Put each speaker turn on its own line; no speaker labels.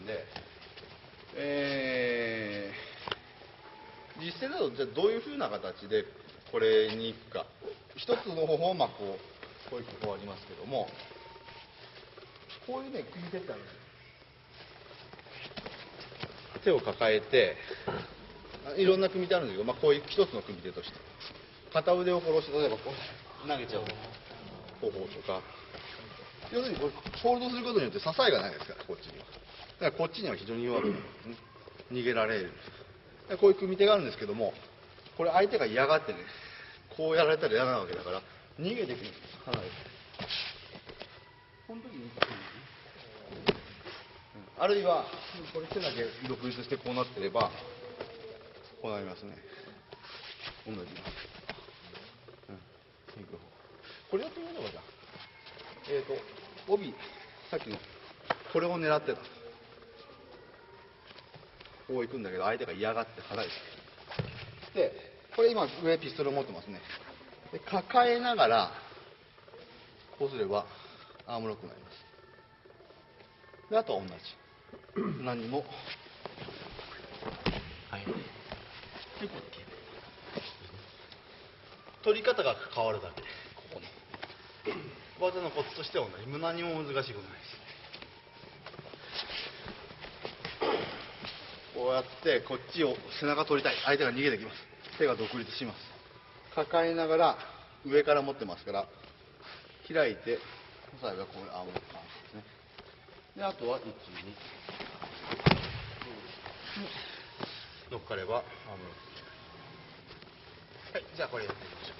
で、実践だとじゃあどういうふうな形でこれに行くか。一つの方法はこういう方法ありますけども、こういうね組み手ってあるんですよ。手を抱えていろんな組み手あるんですけど、こういう一つの組み手として片腕を殺して、例えばこう投げちゃう方法とか、要するにこれホールドすることによって支えがないですから、こっちには。だからこっちには非常に弱く、逃げられる。こういう組み手があるんですけども、これ相手が嫌がってね、こうやられたら嫌なわけだから逃げてくるんです、離れて。この時にあるいはこれ手だけ独立してこうなってればこうなりますね。同じ、これやってみましょうか。じゃあ帯、さっきのこれを狙ってた、こう行くんだけど相手が嫌がって離れてで、これ今上ピストルを持ってますね。で抱えながらこうすればアームロックになります。であとは同じ何にも取り方が変わるだけで、ここの技のコツとしては同じ、何も難しいことないです。こうやってこっちを背中取りたい、相手が逃げてきます。手が独立します。抱えながら上から持ってますから開いて、最後はこれアームロックですね。であとは1、2乗っかればアームロック。はい、じゃあこれやってみましょう。